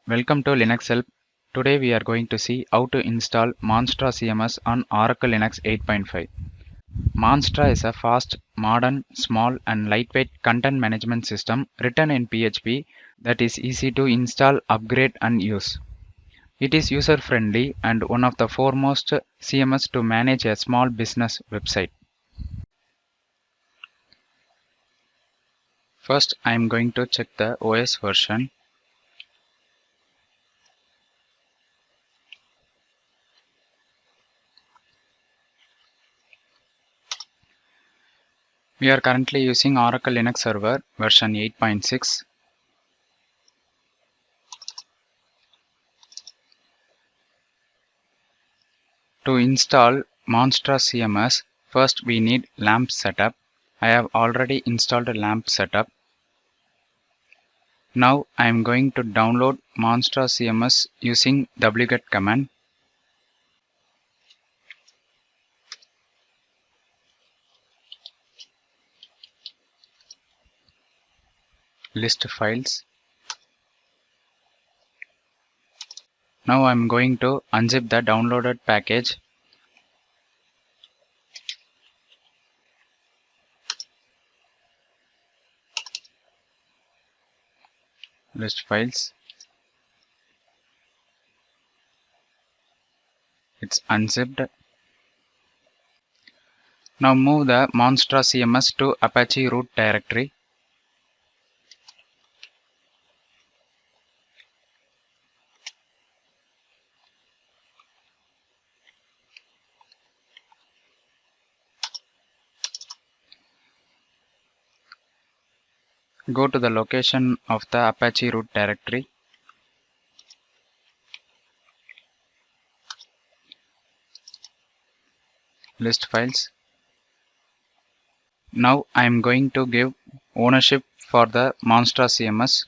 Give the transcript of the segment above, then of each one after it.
Welcome to LinuxHelp. Today we are going to see how to install Monstra CMS on Oracle Linux 8.5. Monstra is a fast, modern, small and lightweight content management system written in PHP that is easy to install, upgrade and use. It is user-friendly and one of the foremost CMS to manage a small business website. First, I am going to check the OS version. We are currently using Oracle Linux Server version 8.6. To install Monstra CMS, first we need LAMP setup. I have already installed a LAMP setup. Now I am going to download Monstra CMS using wget command. List files. Now I am going to unzip the downloaded package. List files. It's unzipped. Now move the Monstra CMS to Apache root directory. Go to the location of the Apache root directory. List files. Now I am going to give ownership for the Monstra CMS.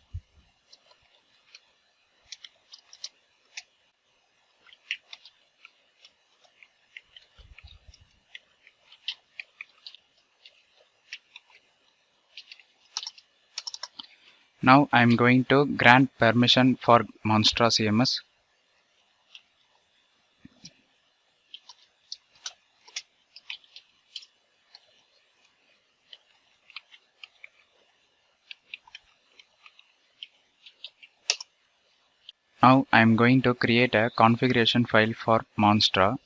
Now I am going to grant permission for Monstra CMS. Now I am going to create a configuration file for Monstra.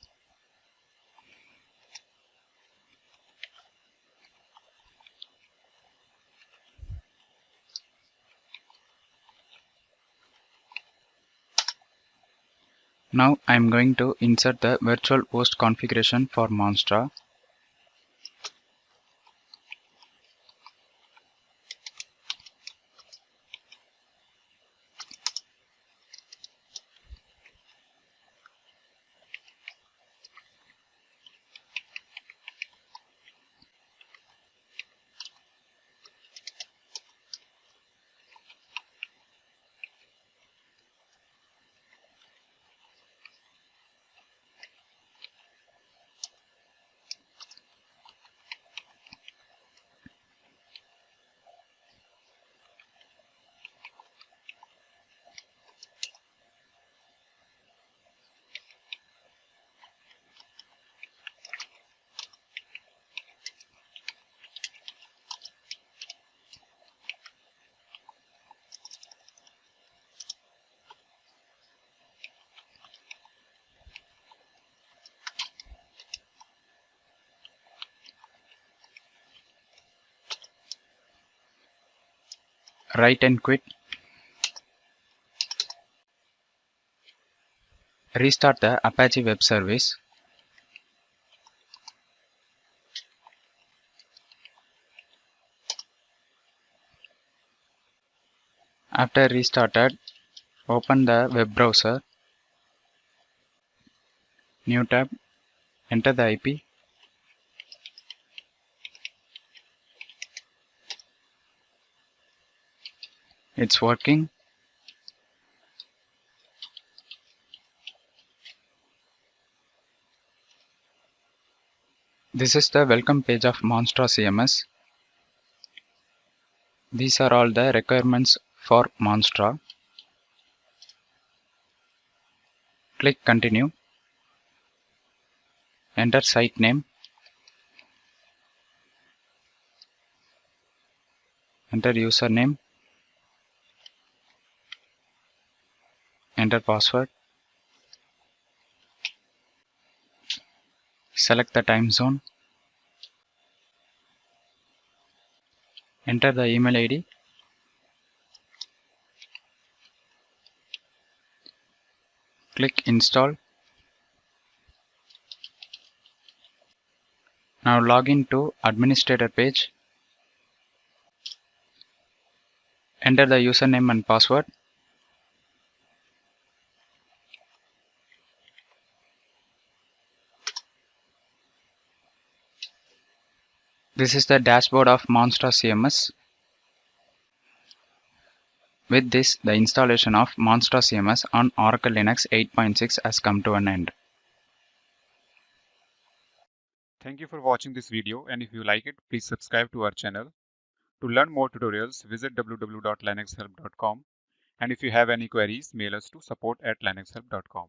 Now I am going to insert the virtual host configuration for Monstra. Write and quit. Restart the Apache web service. After restarted, open the web browser. New tab. Enter the IP. It's working. This is the welcome page of Monstra CMS. These are all the requirements for Monstra. Click Continue. Enter site name. Enter username. Enter password. Select the time zone. Enter the email ID. Click Install. Now log in to administrator page. Enter the username and password. This is the dashboard of Monstra CMS. With this, the installation of Monstra CMS on Oracle Linux 8.6 has come to an end. Thank you for watching this video, and if you like it, please subscribe to our channel. To learn more tutorials, visit www.linuxhelp.com, and if you have any queries, mail us to support@linuxhelp.com.